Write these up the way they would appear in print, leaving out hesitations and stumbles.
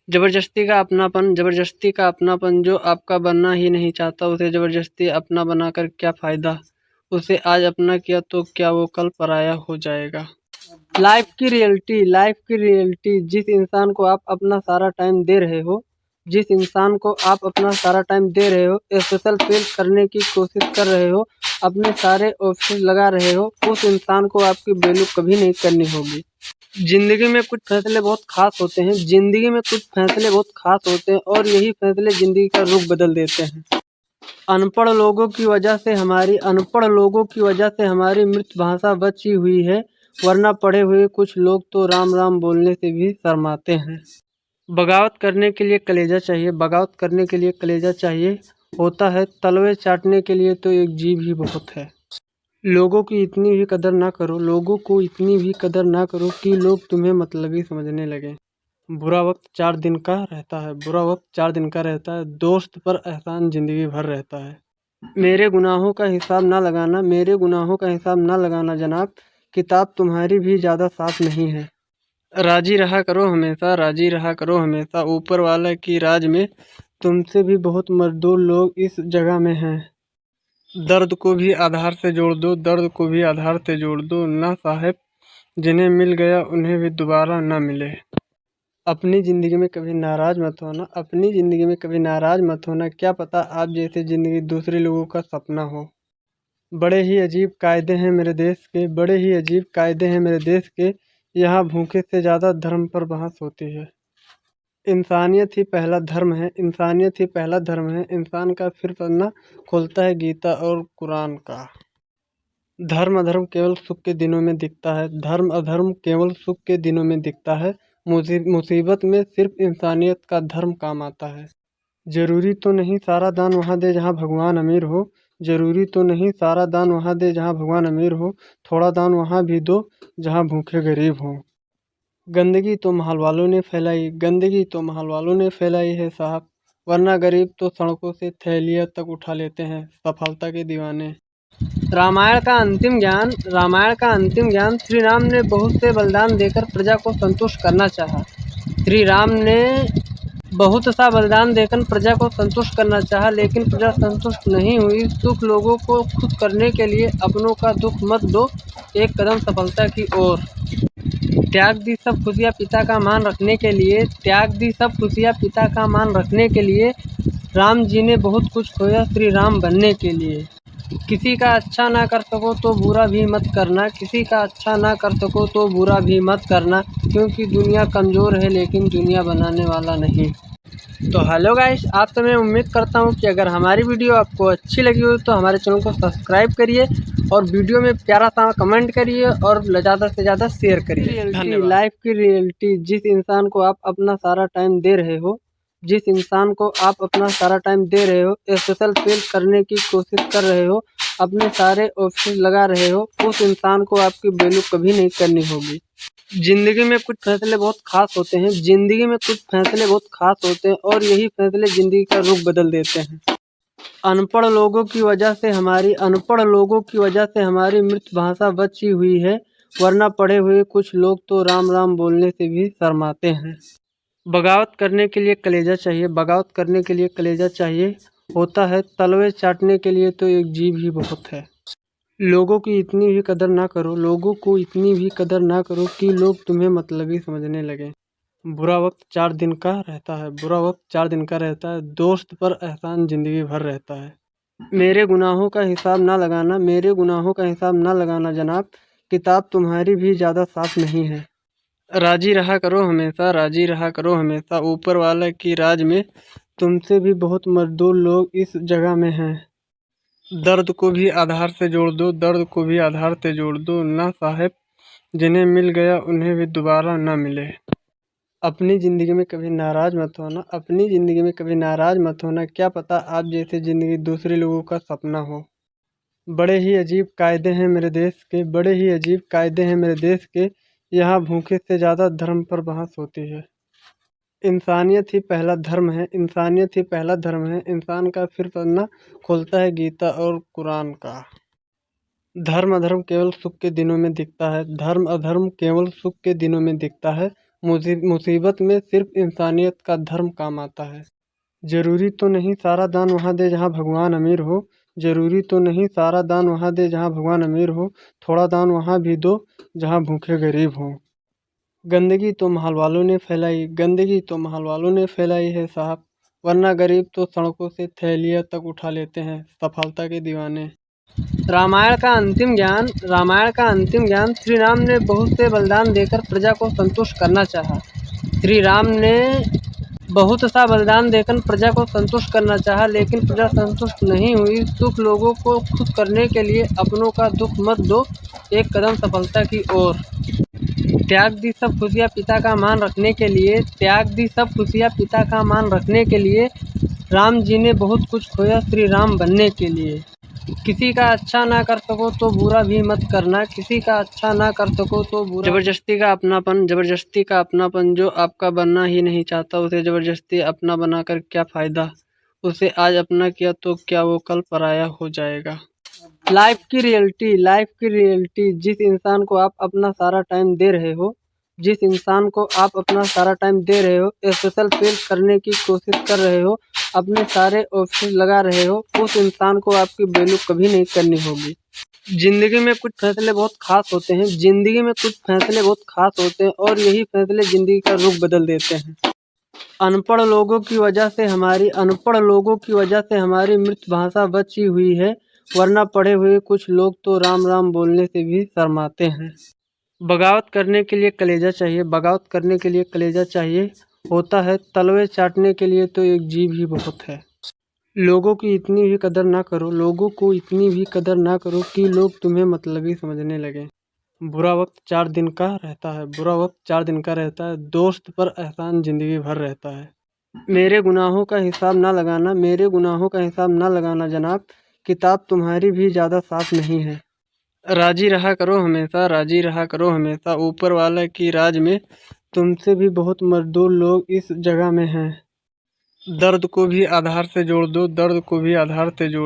ज़बरदस्ती का अपनापन जो आपका बनना ही नहीं चाहता, उसे ज़बरदस्ती अपना बनाकर क्या फ़ायदा। उसे आज अपना किया तो क्या वो कल पराया हो जाएगा। लाइफ की रियलिटी जिस इंसान को आप अपना सारा टाइम दे रहे हो, स्पेशल फील करने की कोशिश कर रहे हो, अपने सारे ऑप्शन लगा रहे हो, उस इंसान को आपकी वैल्यू कभी नहीं करनी होगी। ज़िंदगी में कुछ फैसले बहुत ख़ास होते हैं और यही फैसले ज़िंदगी का रुख बदल देते हैं। अनपढ़ लोगों की वजह से हमारी मृतभाषा बची हुई है, वरना पढ़े हुए कुछ लोग तो राम राम बोलने से भी शर्माते हैं। बगावत करने के लिए कलेजा चाहिए होता है, तलवे चाटने के लिए तो एक जीभ ही बहुत है। लोगों को इतनी भी कदर ना करो कि लोग तुम्हें मतलबी समझने लगें। बुरा वक्त 4 दिन का रहता है, दोस्त पर एहसान जिंदगी भर रहता है। मेरे गुनाहों का हिसाब ना लगाना जनाब, किताब तुम्हारी भी ज़्यादा साफ नहीं है। राजी रहा करो हमेशा, ऊपर वाला की राज में तुमसे भी बहुत मजदूर लोग इस जगह में हैं। दर्द को भी आधार से जोड़ दो ना साहब, जिन्हें मिल गया उन्हें भी दोबारा ना मिले। अपनी ज़िंदगी में कभी नाराज़ मत होना, क्या पता आप जैसे ज़िंदगी दूसरे लोगों का सपना हो। बड़े ही अजीब कायदे हैं मेरे देश के, यहाँ भूखे से ज़्यादा धर्म पर बहस होती है। इंसानियत ही पहला धर्म है, इंसान का फिर पन्ना खोलता है गीता और कुरान का। धर्म अधर्म केवल सुख के दिनों में दिखता है, मुसीबत में सिर्फ इंसानियत का धर्म काम आता है। जरूरी तो नहीं सारा दान वहाँ दे जहाँ भगवान अमीर हो, थोड़ा दान वहाँ भी दो जहाँ भूखे गरीब हों। गंदगी तो महल वालों ने फैलाई है साहब, वरना गरीब तो सड़कों से थैलियाँ तक उठा लेते हैं, सफलता के दीवाने। रामायण का अंतिम ज्ञान, श्री राम ने बहुत से बलिदान देकर प्रजा को संतुष्ट करना चाहा। लेकिन प्रजा संतुष्ट नहीं हुई। सुख लोगों को खुश करने के लिए अपनों का दुख मत दो, एक कदम सफलता की ओर। त्याग दी सब खुशियाँ पिता का मान रखने के लिए, राम जी ने बहुत कुछ खोया श्री राम बनने के लिए। किसी का अच्छा ना कर सको तो बुरा भी मत करना, क्योंकि दुनिया कमज़ोर है लेकिन दुनिया बनाने वाला नहीं। तो हेलो गाइस, आप सब मैं उम्मीद करता हूँ कि अगर हमारी वीडियो आपको अच्छी लगी हो तो हमारे चैनल को सब्सक्राइब करिए और वीडियो में प्यारा सा कमेंट करिए और ज़्यादा से ज़्यादा शेयर करिए। लाइफ की रियलिटी जिस इंसान को आप अपना सारा टाइम दे रहे हो, स्पेशल फील करने की कोशिश कर रहे हो, अपने सारे ऑप्शन लगा रहे हो, उस इंसान को आपकी वैल्यू कभी नहीं करनी होगी। ज़िंदगी में कुछ फैसले बहुत ख़ास होते हैं और यही फैसले ज़िंदगी का रुख बदल देते हैं। अनपढ़ लोगों की वजह से हमारी मृतभाषा बची हुई है, वरना पढ़े हुए कुछ लोग तो राम राम बोलने से भी शर्माते हैं। बगावत करने के लिए कलेजा चाहिए होता है, तलवे चाटने के लिए तो एक जीभ ही बहुत है। लोगों की इतनी भी कदर ना करो कि लोग तुम्हें मतलबी समझने लगें। बुरा वक्त 4 दिन का रहता है, दोस्त पर एहसान जिंदगी भर रहता है। मेरे गुनाहों का हिसाब ना लगाना जनाब, किताब तुम्हारी भी ज़्यादा साफ नहीं है। राजी रहा करो हमेशा, ऊपर वाला की राज में तुमसे भी बहुत मजदूर लोग इस जगह में हैं। दर्द को भी आधार से जोड़ दो ना साहब, जिन्हें मिल गया उन्हें भी दोबारा ना मिले। अपनी ज़िंदगी में कभी नाराज़ मत होना, क्या पता आप जैसे ज़िंदगी दूसरे लोगों का सपना हो। बड़े ही अजीब कायदे हैं मेरे देश के, यहाँ भूखे से ज़्यादा धर्म पर बहस होती है। इंसानियत ही पहला धर्म है, इंसान का फिर पन्ना खोलता है गीता और कुरान का। धर्म अधर्म केवल सुख के दिनों में दिखता है, मुसीबत में सिर्फ इंसानियत का धर्म काम आता है। ज़रूरी तो नहीं सारा दान वहाँ दे जहाँ भगवान अमीर हो, ज़रूरी तो नहीं सारा दान वहाँ दे जहाँ भगवान अमीर हो, थोड़ा दान वहाँ भी दो जहाँ भूखे गरीब हों। गंदगी तो महल वालों ने फैलाई, गंदगी तो महल वालों ने फैलाई है साहब, वरना गरीब तो सड़कों से थैलियाँ तक उठा लेते हैं सफलता के दीवाने। रामायण का अंतिम ज्ञान श्री राम ने बहुत से बलिदान देकर प्रजा को संतुष्ट करना चाहा। श्री राम ने बहुत सा बलिदान देकर प्रजा को संतुष्ट करना चाहा, लेकिन प्रजा संतुष्ट नहीं हुई। सुख लोगों को खुश करने के लिए अपनों का दुख मत दो, एक कदम सफलता की ओर। त्याग दी सब खुशियाँ पिता का मान रखने के लिए, त्याग दी सब खुशियाँ पिता का मान रखने के लिए। राम जी ने बहुत कुछ खोया श्री राम बनने के लिए। किसी का अच्छा ना कर सको तो बुरा भी मत करना, किसी का अच्छा ना कर सको तो बुरा। जबरदस्ती का अपनापन जो आपका बनना ही नहीं चाहता, उसे जबरदस्ती अपना बनाकर क्या फ़ायदा। उसे आज अपना किया तो क्या वो कल पराया हो जाएगा। लाइफ की रियलिटी जिस इंसान को आप अपना सारा टाइम दे रहे हो, जिस इंसान को आप अपना सारा टाइम दे रहे हो, स्पेशल फील करने की कोशिश कर रहे हो, अपने सारे ऑप्शन लगा रहे हो, उस इंसान को आपकी वैल्यू कभी नहीं करनी होगी। ज़िंदगी में कुछ फैसले बहुत ख़ास होते हैं, ज़िंदगी में कुछ फैसले बहुत ख़ास होते हैं और यही फैसले ज़िंदगी का रुख बदल देते हैं। अनपढ़ लोगों की वजह से हमारी मृत भाषा बची हुई है, वरना पढ़े हुए कुछ लोग तो राम राम बोलने से भी शर्माते हैं। बगावत करने के लिए कलेजा चाहिए, होता है तलवे चाटने के लिए तो एक जीभ ही बहुत है। लोगों को इतनी भी कदर ना करो कि लोग तुम्हें मतलबी समझने लगें। बुरा वक्त 4 दिन का रहता है, दोस्त पर एहसान ज़िंदगी भर रहता है। मेरे गुनाहों का हिसाब ना जनाब, किताब तुम्हारी भी ज़्यादा साफ नहीं है। राजी रहा करो हमेशा, ऊपर वाला की राज में तुमसे भी बहुत मजदूर लोग इस जगह में हैं। दर्द को भी आधार से जोड़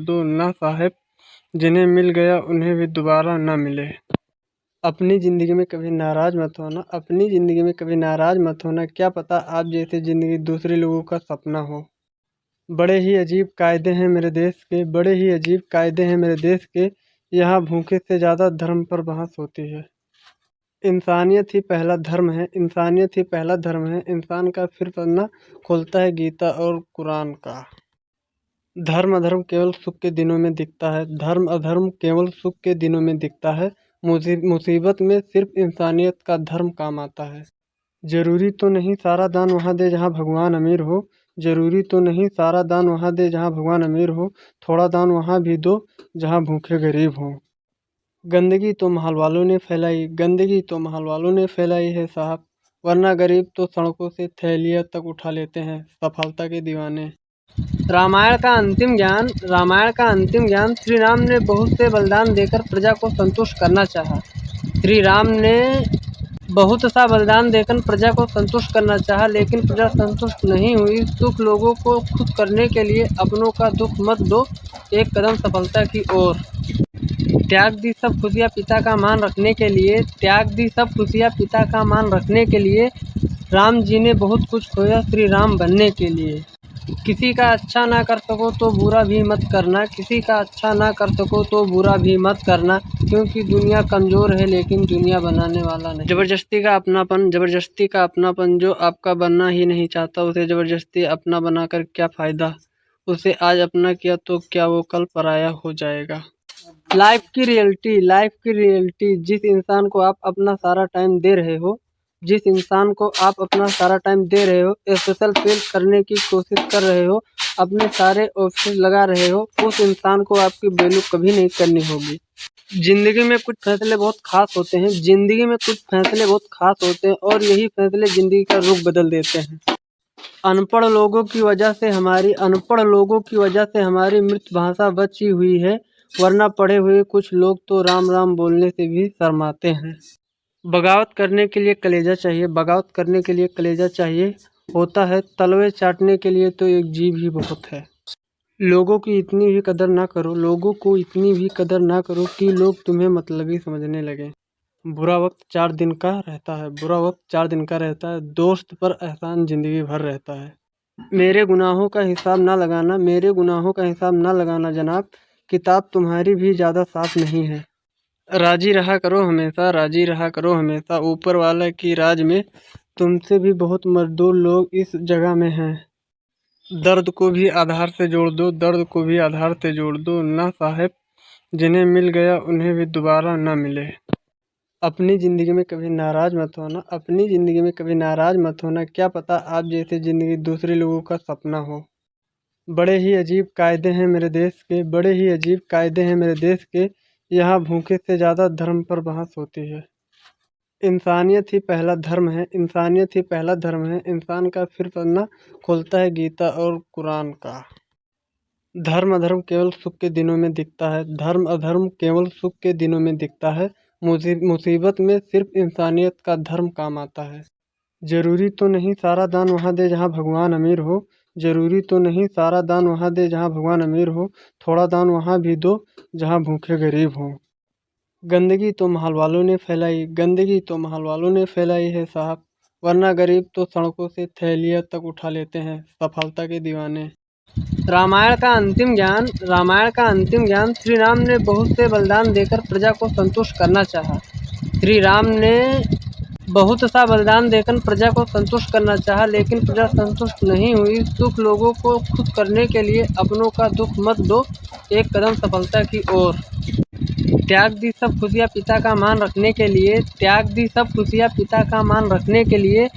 दो ना साहब, जिन्हें मिल गया उन्हें भी दोबारा ना मिले। अपनी ज़िंदगी में कभी नाराज़ मत होना, क्या पता आप जैसी ज़िंदगी दूसरे लोगों का सपना हो। बड़े ही अजीब कायदे हैं मेरे देश के, यहाँ भूखे से ज़्यादा धर्म पर बहस होती है। इंसानियत ही पहला धर्म है, इंसान का फिर पन्ना खोलता है गीता और कुरान का। धर्म अधर्म केवल सुख के दिनों में दिखता है, मुसीबत में सिर्फ इंसानियत का धर्म काम आता है। ज़रूरी तो नहीं सारा दान वहाँ दे जहाँ भगवान अमीर हो, थोड़ा दान वहाँ भी दो जहाँ भूखे गरीब हों। गंदगी तो महल वालों ने फैलाई है साहब, वरना गरीब तो सड़कों से थैलियाँ तक उठा लेते हैं सफलता के दीवाने। रामायण का अंतिम ज्ञान श्री राम ने बहुत से बलिदान देकर प्रजा को संतुष्ट करना चाहा। श्री राम ने बहुत सा बलिदान देकर प्रजा को संतुष्ट करना चाहा, लेकिन प्रजा संतुष्ट नहीं हुई। सुख लोगों को खुश करने के लिए अपनों का दुख मत दो, एक कदम सफलता की ओर। त्याग दी सब खुशियाँ पिता का मान रखने के लिए। राम जी ने बहुत कुछ खोया श्री राम बनने के लिए। किसी का अच्छा ना कर सको तो बुरा भी मत करना, क्योंकि दुनिया कमज़ोर है लेकिन दुनिया बनाने वाला नहीं। जबरदस्ती का अपनापन जो आपका बनना ही नहीं चाहता, उसे जबरदस्ती अपना बनाकर क्या फ़ायदा। उसे आज अपना किया तो क्या वो कल पराया हो जाएगा। लाइफ की रियलिटी जिस इंसान को आप अपना सारा टाइम दे रहे हो, स्पेशल फील करने की कोशिश कर रहे हो, अपने सारे ऑप्शन लगा रहे हो, उस इंसान को आपकी वैल्यू कभी नहीं करनी होगी। ज़िंदगी में कुछ फैसले बहुत ख़ास होते हैं और यही फैसले ज़िंदगी का रुख बदल देते हैं। अनपढ़ लोगों की वजह से हमारी मृत भाषा बची हुई है, वरना पढ़े हुए कुछ लोग तो राम राम बोलने से भी शर्माते हैं। बगावत करने के लिए कलेजा चाहिए, होता है तलवे चाटने के लिए तो एक जीभ ही बहुत है। लोगों की इतनी भी कदर ना करो कि लोग तुम्हें मतलबी समझने लगें। बुरा वक्त 4 दिन का रहता है, बुरा वक्त 4 दिन का रहता है, दोस्त पर एहसान ज़िंदगी भर रहता है। मेरे गुनाहों का हिसाब ना लगाना, मेरे गुनाहों का हिसाब ना लगाना जनाब, किताब तुम्हारी भी ज़्यादा साफ़ नहीं है। राज़ी रहा करो हमेशा, राज़ी रहा करो हमेशा, ऊपर वाला की राज में तुमसे भी बहुत मज़दूर लोग इस जगह में हैं। दर्द को भी आधार से जोड़ दो, दर्द को भी आधार से जोड़ दो, ना साहब जिन्हें मिल गया उन्हें भी दोबारा ना मिले। अपनी ज़िंदगी में कभी नाराज़ मत होना, अपनी ज़िंदगी में कभी नाराज़ मत होना, क्या पता आप जैसी ज़िंदगी दूसरे लोगों का सपना हो। बड़े ही अजीब कायदे हैं मेरे देश के, बड़े ही अजीब कायदे हैं मेरे देश के, यहाँ भूखे से ज़्यादा धर्म पर बहस होती है। इंसानियत ही पहला धर्म है, इंसानियत ही पहला धर्म है, इंसान का फिर पन्ना खोलता है गीता और कुरान का। धर्म अधर्म केवल सुख के दिनों में दिखता है, धर्म अधर्म केवल सुख के दिनों में दिखता है, मुसीबत में सिर्फ इंसानियत का धर्म काम आता है। ज़रूरी तो नहीं सारा दान वहाँ दे जहाँ भगवान अमीर हो, ज़रूरी तो नहीं सारा दान वहाँ दे जहाँ भगवान अमीर हो, थोड़ा दान वहाँ भी दो जहाँ भूखे गरीब हों। गंदगी तो महल वालों ने फैलाई, गंदगी तो महल वालों ने फैलाई है साहब, वरना गरीब तो सड़कों से थैलियाँ तक उठा लेते हैं, सफलता के दीवाने। रामायण का अंतिम ज्ञान, रामायण का अंतिम ज्ञान, श्री राम ने बहुत से बलिदान देकर प्रजा को संतुष्ट करना चाहा। श्री राम ने बहुत सा बलिदान देकर प्रजा को संतुष्ट करना चाहा, लेकिन प्रजा संतुष्ट नहीं हुई। सुख लोगों को खुश करने के लिए अपनों का दुख मत दो, एक कदम सफलता की ओर। त्याग दी सब खुशियाँ पिता का मान रखने के लिए, त्याग दी सब खुशियाँ पिता का मान रखने के लिए,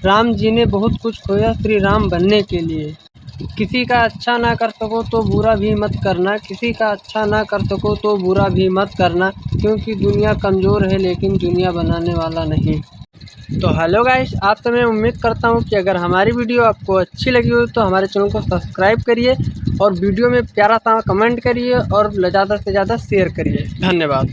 राम जी ने बहुत कुछ खोया श्री राम बनने के लिए। किसी का अच्छा ना कर सको तो बुरा भी मत करना, किसी का अच्छा ना कर सको तो बुरा भी मत करना, क्योंकि दुनिया कमज़ोर है लेकिन दुनिया बनाने वाला नहीं। तो हेलो गाइस, आप सब मैं उम्मीद करता हूँ कि अगर हमारी वीडियो आपको अच्छी लगी हो तो हमारे चैनल को सब्सक्राइब करिए और वीडियो में प्यारा सा कमेंट करिए और ज़्यादा से ज़्यादा शेयर करिए। धन्यवाद।